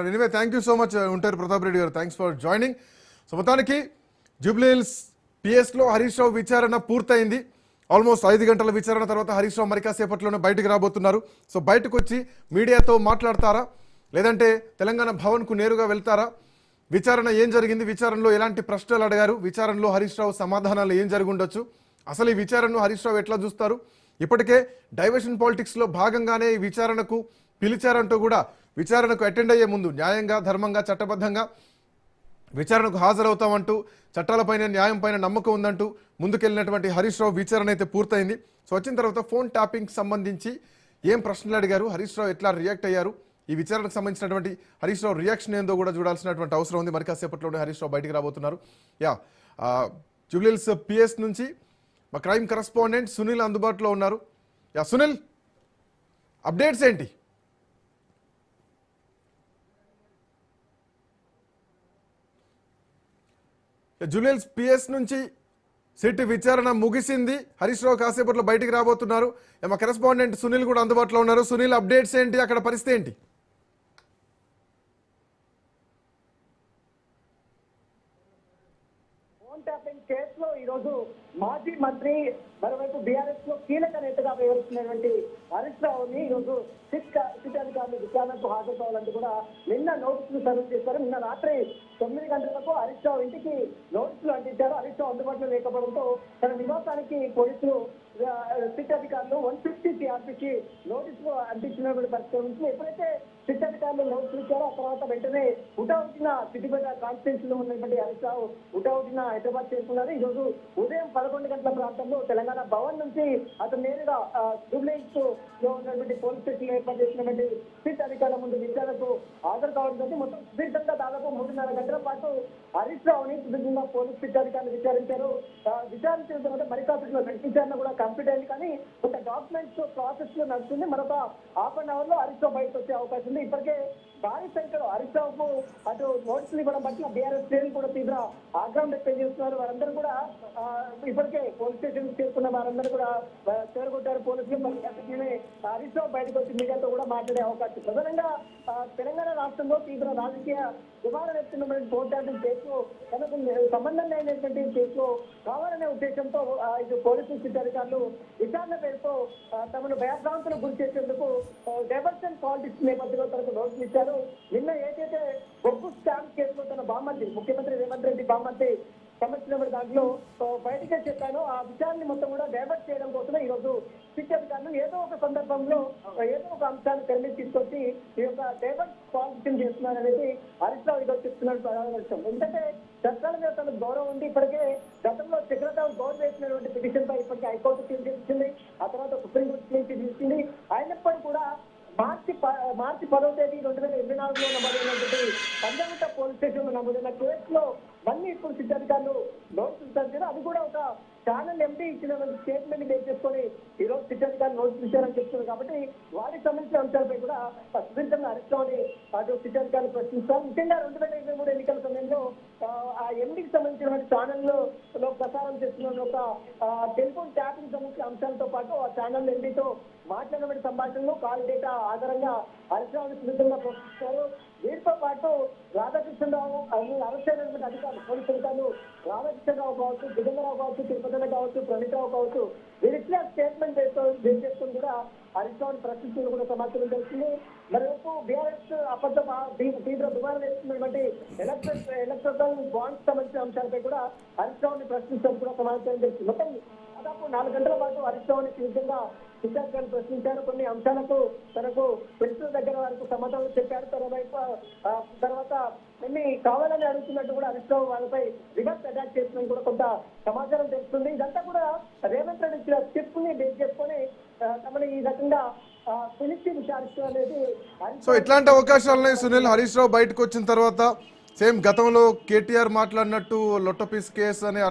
Anyway thank you so much ఉంటారు ప్రతాప్ రెడ్డి గారు. Thanks for joining. So మొత్తానికి జూబ్లీహిల్స్ పిఎస్లో హరీష్ రావు విచారణ పూర్తయింది. ఆల్మోస్ట్ 5 గంటల విచారణ తర్వాత హరీష్ రావు మరి కాసేపట్లోనే బయటకు రాబోతున్నారు. సో బయటకు వచ్చి మీడియాతో మాట్లాడతారా, లేదంటే తెలంగాణ భవన్కు నేరుగా వెళ్తారా? విచారణ ఏం జరిగింది, విచారణలో ఎలాంటి ప్రశ్నలు అడిగారు, విచారణలో హరీష్ రావు సమాధానాలు ఏం జరిగి ఉండొచ్చు, అసలు ఈ విచారణను హరీష్ రావు ఎట్లా చూస్తారు? ఇప్పటికే డైవర్షన్ పాలిటిక్స్లో భాగంగానే ఈ విచారణకు పిలిచారంటూ కూడా విచారణకు అటెండ్ అయ్యే ముందు న్యాయంగా, ధర్మంగా, చట్టబద్ధంగా విచారణకు హాజరవుతామంటూ చట్టాలపైన, న్యాయం పైన నమ్మకం ఉందంటూ ముందుకెళ్ళినటువంటి హరీష్ రావు విచారణ అయితే పూర్తయింది. సో వచ్చిన తర్వాత ఫోన్ ట్యాపింగ్ సంబంధించి ఏం ప్రశ్నలు అడిగారు, హరీష్ రావు ఎట్లా రియాక్ట్ అయ్యారు, ఈ విచారణకు సంబంధించినటువంటి హరీష్ రావు రియాక్షన్ ఏందో కూడా చూడాల్సినటువంటి అవసరం ఉంది. మరి కాసేపట్లోనే హరీష్ రావు బయటికి రాబోతున్నారు. జూబ్లీహిల్స్ పిఎస్ నుంచి మా క్రైమ్ కరెస్పాండెంట్ సునీల్ అందుబాటులో ఉన్నారు. సునీల్, అప్డేట్స్ ఏంటి? జూబ్లీహిల్స్ పిఎస్ నుంచి సిట్ విచారణ ముగిసింది. హరీష్ రావు కాసేపట్లో బయటికి రాబోతున్నారు. మా కరెస్పాండెంట్ సునీల్ కూడా అందుబాటులో ఉన్నారు. సునీల్, అప్డేట్స్ ఏంటి, అక్కడ పరిస్థితి ఏంటి? కేసులో ఈరోజు మాజీ మంత్రి, మరోవైపు బీఆర్ఎస్ లో కీలక నేతగా వ్యవహరిస్తున్నటువంటి హరీష్ రావుని ఈరోజు సిట్ అధికారులు విచారణకు హాజరు కావాలంటూ కూడా నిన్న నోటీసులు సర్వ్ చేశారు. నిన్న రాత్రి 9 గంటలకు హరీష్ రావు ఇంటికి నోటీసులు అందించారు. హరీష్ రావు అందుబాటులో లేకపోవడంతో తన నివాసానికి పోలీసులు సిట్ అధికారులు 150 సిఆర్పీకి నోటీసులు అందించినటువంటి పరిస్థితి నుంచి ఎప్పుడైతే సిట్ అధికారులు నోటీసులు ఇచ్చారో ఆ తర్వాత వెంటనే హుటాహుటిన సిద్దిపేట కాన్స్టిట్యూన్సీ లో ఉన్నటువంటి హరీష్ రావు హుటాహుటిన హైదరాబాద్ చేరుకున్నారు. ఈ రోజు ఉదయం 11 గంటల ప్రాంతంలో తెలంగాణ భవన్ నుంచి అతను నేరుగా జూబ్లీహిల్స్ లో ఉన్నటువంటి పోలీస్ స్టేషన్ ఏర్పాటు చేసినటువంటి సిట్ అధికారుల ముందు విచారణకు హాజరు కావడంతో మొత్తం సుదీర్ఘంగా దాదాపు 3.5 గంటల పాటు హరీష్ రావుని సుదీర్ఘంగా పోలీస్ సిట్ అధికారులు విచారించారు. విచారించిన తర్వాత మరి కాసేపులో విచారణ కూడా కంప్లీట్ అయింది. కానీ ఒక డాక్యుమెంట్స్ ప్రాసెస్ లో నడుస్తుంది. మరొక హాఫ్ అన్ అవర్ లో హరీష్ రావు బయటకు వచ్చే అవకాశం ఉంది. ఇప్పటికే భారీ సంఖ్యలో హరీష్ రావుకు అటు నోటీసులు ఇవ్వడం బట్టి బీఆర్ఎస్ శ్రేణులు కూడా తీవ్ర ఆగ్రహం వ్యక్తం చేస్తున్నారు. వారందరూ కూడా ఇప్పటికే పోలీస్ స్టేషన్ చేరుకున్న వారందరూ కూడా చేరుకుంటారు పోలీసులు. హరీష్ రావు బయటకు వచ్చి మీడియాతో కూడా మాట్లాడే అవకాశం. ప్రధానంగా తెలంగాణ రాష్ట్రంలో తీవ్ర రాజకీయ దుమారం ఎత్తున్నటువంటి పోరాటం కేసులో తనకు సంబంధం లేనటువంటి కేసులో కావాలనే ఉద్దేశంతో ఇటు పోలీసు సిట్ అధికారులు విచారణ పేరుతో తమను భయభ్రాంతులకు గురి చేసేందుకు డైవర్షన్ పాలిటిక్స్ నేపథ్యంలో తనకు నోటీసులు ఇచ్చారు. నిన్న ఏదైతే బొగ్గు స్టాంప్ కేసులో తన బామ్మర్ది, ముఖ్యమంత్రి రేవంత్ రెడ్డి బామ్మర్ది సంబంధించిన దాంట్లో బయటకే చెప్పాను, ఆ విషయాన్ని మొత్తం కూడా డైవర్ట్ చేయడం కోసమే ఈ రోజు సిట్ అధికారులు ఏదో ఒక సందర్భంలో ఏదో ఒక అంశాన్ని తెర మీద తీసుకొచ్చి ఈ యొక్క డైవర్ట్ పాలిటిక్స్ చేస్తున్నారనేది హరీష్ రావు ఈరోజు చెప్తున్నారు. ప్రధాన విషయం ఎందుకంటే చట్టాల మీద తనకు గౌరవం ఉంది. ఇప్పటికే గతంలో చక్రరావు గౌరవ వేసినటువంటి పిటిషన్ పై ఇప్పటికే హైకోర్టు తీర్పు ఇచ్చింది, ఆ తర్వాత సుప్రీంకోర్టు తీర్పు ఇచ్చింది. అయినప్పటికీ కూడా మార్చి 10వ తేదీ 2024లో నమోదైనటువంటి పంజాగుట్ట పోలీస్ స్టేషన్ లో నమోదైన కేసులో మళ్ళీ ఇప్పుడు సిట్ అధికారులు నోటీసులు ఇచ్చారు. అది కూడా ఒక ఛానల్ ఎంపీ ఇచ్చిన స్టేట్మెంట్ బేస్ చేసుకొని ఈ రోజు సిట్ అధికారులు నోటీసులు ఇచ్చారని చెప్తున్నారు. కాబట్టి వారికి సంబంధించిన అంశాలపై కూడా సుదీర్ఘంగా హరీష్ రావుని అటు సిట్ అధికారులు ప్రశ్నిస్తారు. ముఖ్యంగా 2023 ఎన్నికల సమయంలో ఆ ఎంపీకి సంబంధించిన ఛానల్లో ప్రసారం చేస్తున్న ఒక టెలిఫోన్ ట్యాపింగ్ సంబంధించిన అంశాలతో పాటు ఆ ఛానల్ ఎంపీతో మాట్లాడినటువంటి సంభాషణలు కాల్ డేటా ఆధారంగా హరీష్ రావుని సుదీర్ఘంగా ప్రశ్నిస్తారు. వీరితో పాటు రాధాకృష్ణరావు అరెస్ట్ అయినటువంటి అధికారులు, పోలీసు అధికారులు రాధాకృష్ణరావు కావచ్చు, జిగంగరావు కావచ్చు, తిరుపతి కావచ్చు, ప్రణీతరావు కావచ్చు, వీరిచ్చిన స్టేట్మెంట్ బేస్ చేసుకుని కూడా హరీష్ రావుని ప్రశ్నించడం కూడా సమాచారం తెలుస్తుంది. మరోవైపు బీఆర్ఎస్ అబద్ధం తీవ్ర దుమారం వేస్తున్నటువంటి ఎలక్ట్రల్ బాండ్స్ సంబంధించిన అంశాలపై కూడా హరీష్ రావుని ప్రశ్నించడం కూడా సమాచారం తెలుస్తుంది. మొత్తం దాదాపు 4 గంటల పాటు హరీష్ రావుని తీవ్రంగా విద్యార్థులను ప్రశ్నించారు. కొన్ని అంశాలకు తనకు పోలీసుల దగ్గర వరకు సమాధానం చెప్పారు. తర్వాత కొన్ని కావాలని అడుగుతున్నట్టు కూడా హరీష్ రావు వాళ్ళపై రివర్స్ అటాక్ చేస్తుందని కూడా కొంత సమాచారం తెలుస్తుంది. ఇదంతా కూడా రేవంత్ రెడ్డి ఇచ్చిన స్టెప్ ని బేస్ చేసుకొని తమని ఈ రకంగా పిలిచి విచారిస్తూ అనేది. సో ఇట్లాంటి అవకాశాలున్నాయి సునీల్. హరీష్ రావు బయటకు వచ్చిన తర్వాత సేమ్ గతంలో కేటీఆర్ మాట్లాడినట్టు లొట్టపీస్ కేసు అని